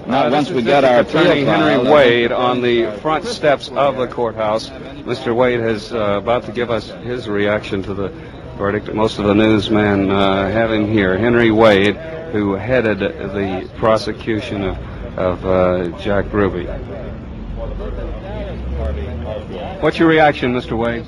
Now, once we got our Attorney appeal Henry filed, Wade on the front steps of the courthouse. Mr. Wade is about to give us his reaction to the verdict. Most of the newsmen have him here. Henry Wade, who headed the prosecution of Jack Ruby. What's your reaction, Mr. Wade?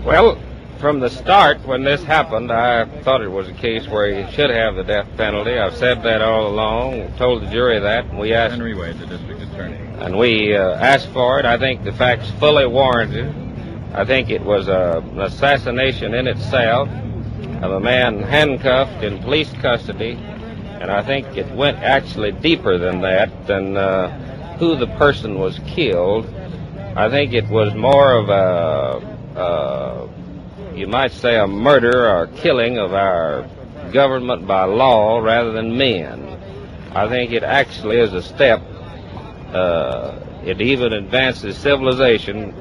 Well, from the start, when this happened, I thought it was a case where he should have the death penalty. I've said that all along, told the jury that, and we asked... Henry Wade, the district attorney. And we asked for it. I think the facts fully warranted. I think it was an assassination in itself of a man handcuffed in police custody, and I think it went actually deeper than that, than who the person was killed. I think it was more of a you might say a murder or killing of our government by law rather than men. I think it actually is a step. It even advances civilization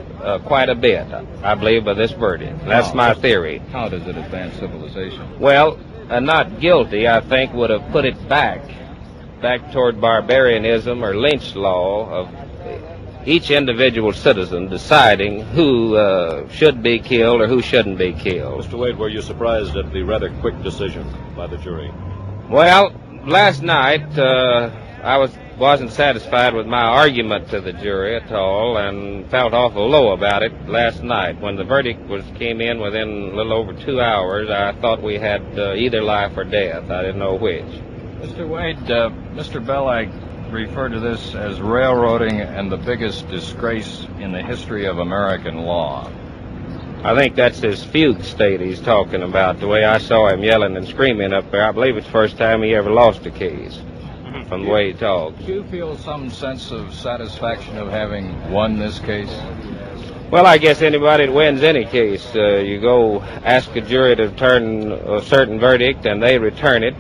quite a bit, I believe, by this verdict. That's my theory. How does it advance civilization? Well, not guilty, I think, would have put it back toward barbarianism or lynch law of each individual citizen deciding who should be killed or who shouldn't be killed. Mr. Wade, were you surprised at the rather quick decision by the jury? Well, last night I wasn't satisfied with my argument to the jury at all, and felt awful low about it last night. When the verdict came in within a little over 2 hours, I thought we had either life or death. I didn't know which. Mr. Wade, Mr. Bellag referred to this as railroading and the biggest disgrace in the history of American law. I think that's his fugue state he's talking about. The way I saw him yelling and screaming up there, I believe it's the first time he ever lost a case, from the way he talks. Do you feel some sense of satisfaction of having won this case? Well, I guess anybody that wins any case, you go ask a jury to return a certain verdict and they return it.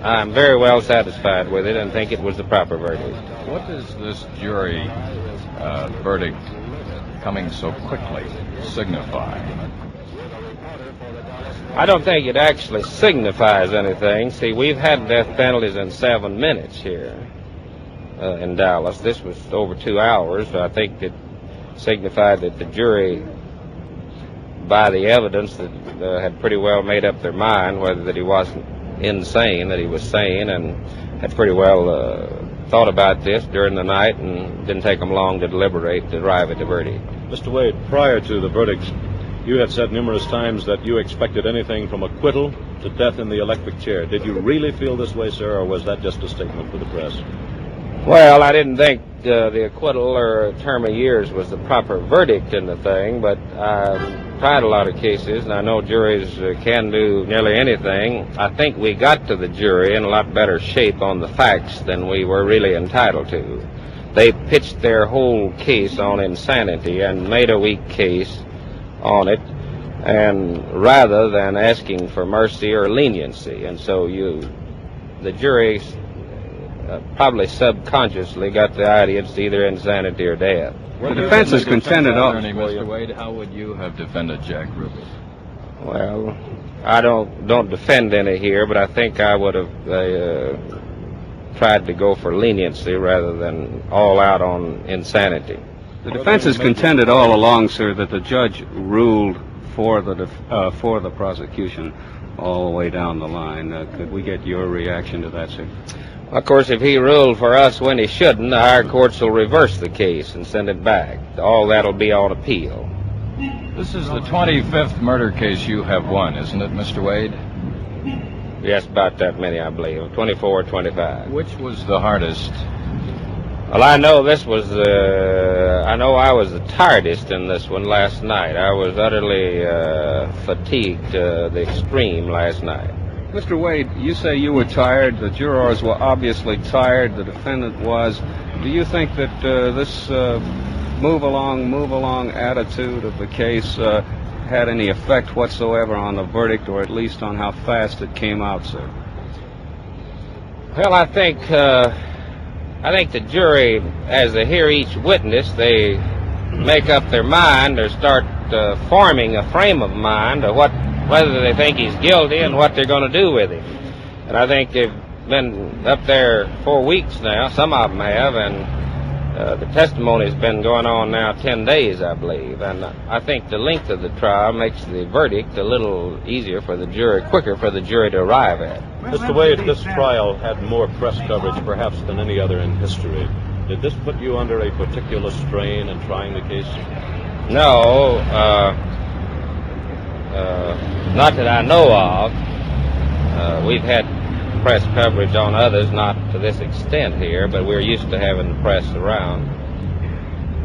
I'm very well satisfied with it and think it was the proper verdict. What does this jury verdict coming so quickly signify? I don't think it actually signifies anything. See, we've had death penalties in 7 minutes here in Dallas. This was over 2 hours. I think it signified that the jury, by the evidence, that had pretty well made up their mind whether that he wasn't insane, that he was sane, and had pretty well thought about this during the night, and didn't take them long to deliberate to arrive at the verdict. Mr. Wade, prior to the verdict, you had said numerous times that you expected anything from acquittal to death in the electric chair. Did you really feel this way, sir, or was that just a statement for the press? Well, I didn't think the acquittal or a term of years was the proper verdict in the thing, but I've tried a lot of cases, and I know juries can do nearly anything. I think we got to the jury in a lot better shape on the facts than we were really entitled to. They pitched their whole case on insanity and made a weak case on it, and rather than asking for mercy or leniency. And so the jury probably subconsciously got the idea it's either insanity or death. The defense is contended on. Mr. Wade, how would you have defended Jack Ruby? Well, I don't defend any here, but I think I would have tried to go for leniency rather than all out on insanity. The defense has contended all along, sir, that the judge ruled for the prosecution all the way down the line. Could we get your reaction to that, sir? Of course, if he ruled for us when he shouldn't, our courts will reverse the case and send it back. All that'll be on appeal. This is the 25th murder case you have won, isn't it, Mr. Wade? Yes, about that many, I believe. 24 or 25. Which was the hardest? Well, I know this was I know I was the tiredest in this one last night. I was utterly fatigued to the extreme last night. Mr. Wade, you say you were tired. The jurors were obviously tired. The defendant was. Do you think that this move along attitude of the case had any effect whatsoever on the verdict, or at least on how fast it came out, sir? Well, I think the jury, as they hear each witness, they make up their mind or start forming a frame of mind of whether they think he's guilty and what they're going to do with him. And I think they've been up there 4 weeks now. Some of them have, and the testimony's been going on now 10 days, I believe. And I think the length of the trial makes the verdict a little easier for the jury, quicker for the jury to arrive at. Mr. Wade, this trial had more press coverage perhaps than any other in history. Did this put you under a particular strain in trying the case? No, not that I know of. We've had press coverage on others, not to this extent here, but we're used to having the press around.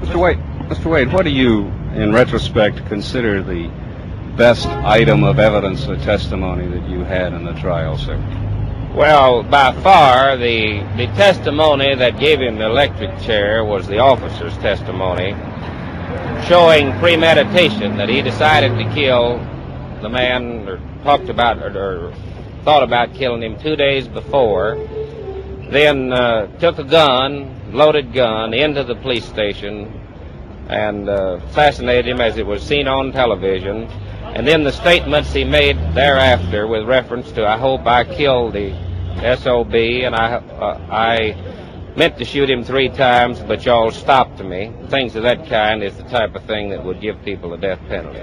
Mr. Wade, what do you, in retrospect, consider the best item of evidence or testimony that you had in the trial, sir? Well, by far, the testimony that gave him the electric chair was the officer's testimony, showing premeditation, that he decided to kill the man, or talked about, or thought about killing him 2 days before, then took a gun, loaded gun, into the police station and assassinated him as it was seen on television. And then the statements he made thereafter with reference to, I hope I killed the SOB, and I meant to shoot him 3 times, but y'all stopped me. Things of that kind is the type of thing that would give people a death penalty.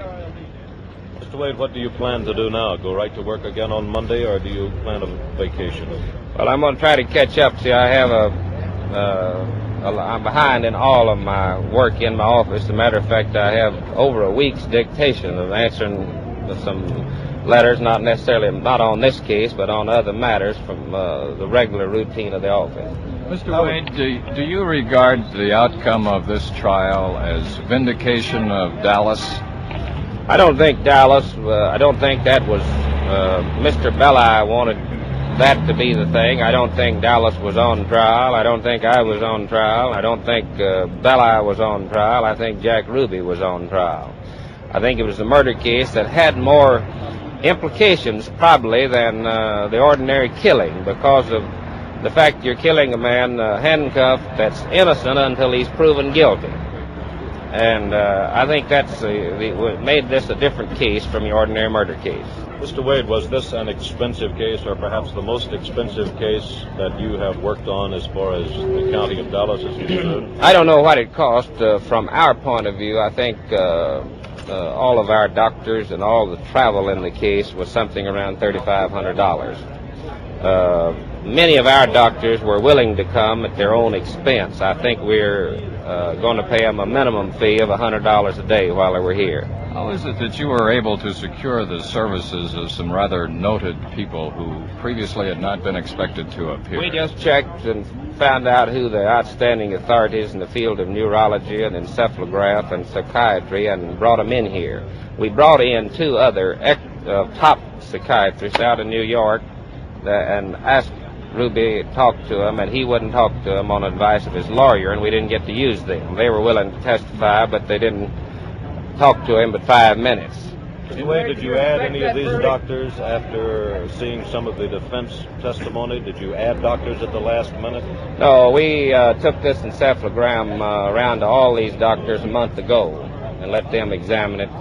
Mr. Wade, what do you plan to do now? Go right to work again on Monday, or do you plan a vacation? Well, I'm going to try to catch up. See, I have I'm behind in all of my work in my office. As a matter of fact, I have over a week's dictation of answering some letters, not on this case, but on other matters from the regular routine of the office. Mr. Wade, do you regard the outcome of this trial as vindication of Dallas? I don't think Dallas, I don't think that was, Mr. Belli wanted that to be the thing. I don't think Dallas was on trial. I don't think I was on trial. I don't think Belli was on trial. I think Jack Ruby was on trial. I think it was a murder case that had more implications probably than the ordinary killing, because of the fact you're killing a man handcuffed that's innocent until he's proven guilty. And I think that's made this a different case from the ordinary murder case. Mr. Wade, was this an expensive case, or perhaps the most expensive case that you have worked on as far as the county of Dallas is concerned? I don't know what it cost. From our point of view, I think all of our doctors and all the travel in the case was something around $3,500. Many of our doctors were willing to come at their own expense. I think we're going to pay them a minimum fee of $100 a day while they were here. How is it that you were able to secure the services of some rather noted people who previously had not been expected to appear? We just checked and found out who the outstanding authorities in the field of neurology and encephalograph and psychiatry, and brought them in here. We brought in 2 other top psychiatrists out of New York and asked Ruby to talk to them, and he wouldn't talk to them on advice of his lawyer, and we didn't get to use them. They were willing to testify, but they didn't talk to him but 5 minutes. Mr. Wade, did you add any of these doctors after seeing some of the defense testimony? Did you add doctors at the last minute? No, we took this encephalogram around to all these doctors a month ago and let them examine it.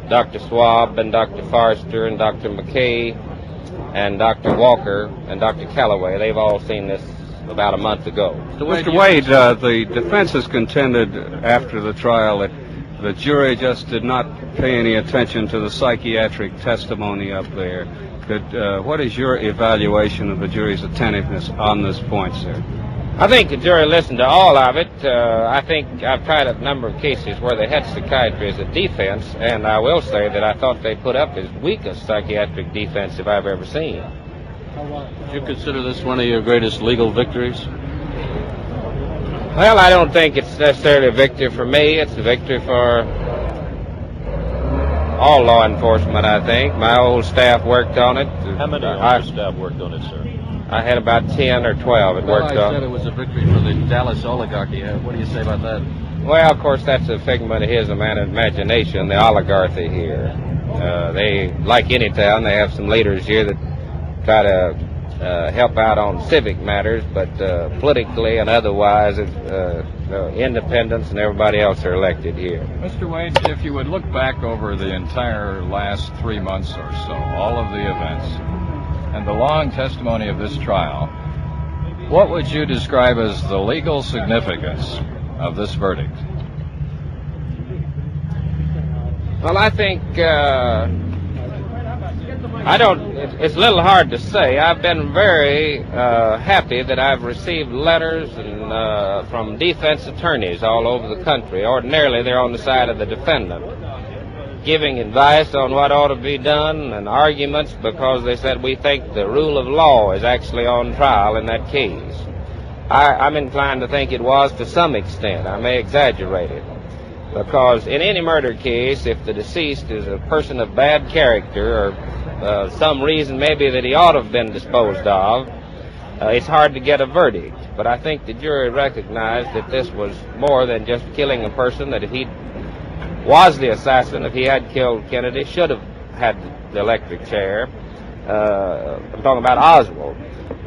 Dr. Swab and Dr. Forrester and Dr. McKay and Dr. Walker and Dr. Calloway, they've all seen this about a month ago. Mr. Wade, the defense has contended after the trial that the jury just did not pay any attention to the psychiatric testimony up there. What is your evaluation of the jury's attentiveness on this point, sir? I think the jury listened to all of it. I think I've tried a number of cases where they had psychiatry as a defense, and I will say that I thought they put up as weak a psychiatric defense if I've ever seen. Would you consider this one of your greatest legal victories? Well, I don't think it's necessarily a victory for me. It's a victory for all law enforcement, I think. My old staff worked on it. How many of your staff worked on it, sir? I had about 10 or 12 that worked on it. I said it was a victory for the Dallas oligarchy. What do you say about that? Well, of course, that's a figment of his imagination, the oligarchy here. They, like any town, they have some leaders here that try to help out on civic matters, but politically and otherwise, independents and everybody else are elected here. Mr. Wade, if you would look back over the entire last 3 months or so, all of the events, and the long testimony of this trial, what would you describe as the legal significance of this verdict? Well, I think it's a little hard to say. I've been very happy that I've received letters and from defense attorneys all over the country. Ordinarily, they're on the side of the defendant, giving advice on what ought to be done and arguments, because they said we think the rule of law is actually on trial in that case. I'm inclined to think it was to some extent. I may exaggerate it, because in any murder case, if the deceased is a person of bad character or some reason maybe that he ought to have been disposed of, it's hard to get a verdict. But I think the jury recognized that this was more than just killing a person, that if he was the assassin, if he had killed Kennedy, should have had the electric chair. I'm talking about Oswald.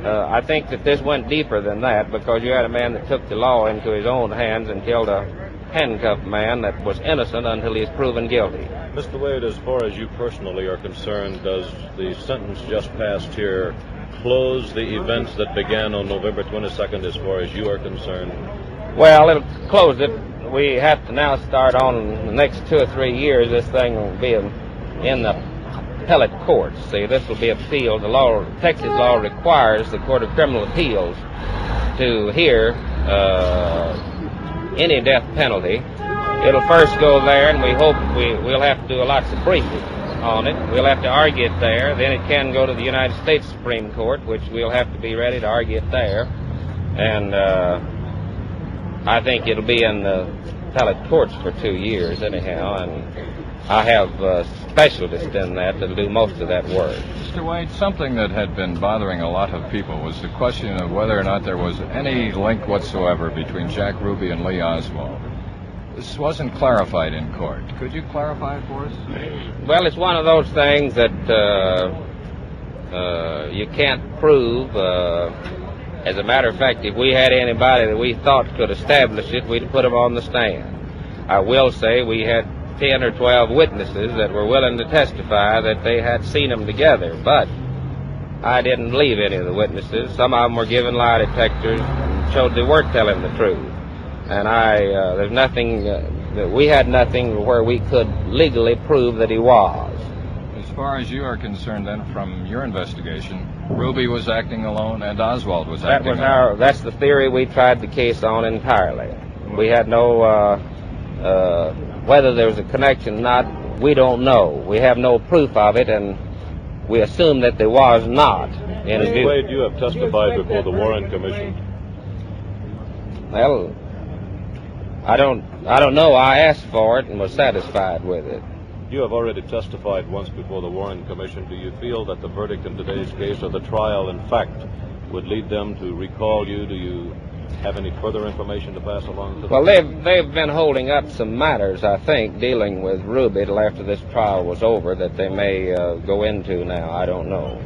I think that this went deeper than that, because you had a man that took the law into his own hands and killed a handcuffed man that was innocent until he is proven guilty. Mr. Wade, as far as you personally are concerned, does the sentence just passed here close the events that began on November 22nd as far as you are concerned? Well, it'll close it. We have to now start on the next 2 or 3 years. This thing will be in the appellate courts. See, this will be appealed. Texas law requires the Court of Criminal Appeals to hear any death penalty. It'll first go there, and we hope we'll have to do lots of briefing on it. We'll have to argue it there. Then it can go to the United States Supreme Court, which we'll have to be ready to argue it there. And I think it'll be in the appellate courts for 2 years anyhow, and I have specialists in that that'll do most of that work. Mr. Wade, something that had been bothering a lot of people was the question of whether or not there was any link whatsoever between Jack Ruby and Lee Oswald. This wasn't clarified in court. Could you clarify it for us? Well, it's one of those things that you can't prove. As a matter of fact, if we had anybody that we thought could establish it, we'd put them on the stand. I will say we had 10 or 12 witnesses that were willing to testify that they had seen them together, but I didn't believe any of the witnesses. Some of them were given lie detectors and showed they weren't telling the truth. And there's nothing, we had nothing where we could legally prove that he was. As far as you are concerned, then, from your investigation, Ruby was acting alone and Oswald was acting alone. That's the theory we tried the case on entirely. We had no, whether there was a connection or not, we don't know. We have no proof of it, and we assume that there was not. Mr. Wade, you have testified before the Warren Commission. Well, I don't know. I asked for it and was satisfied with it. You have already testified once before the Warren Commission. Do you feel that the verdict in today's case, or the trial, in fact, would lead them to recall you? Do you have any further information to pass along to them? Well, they've been holding up some matters, I think, dealing with Ruby till after this trial was over, that they may go into now. I don't know.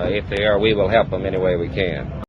If they are, we will help them any way we can.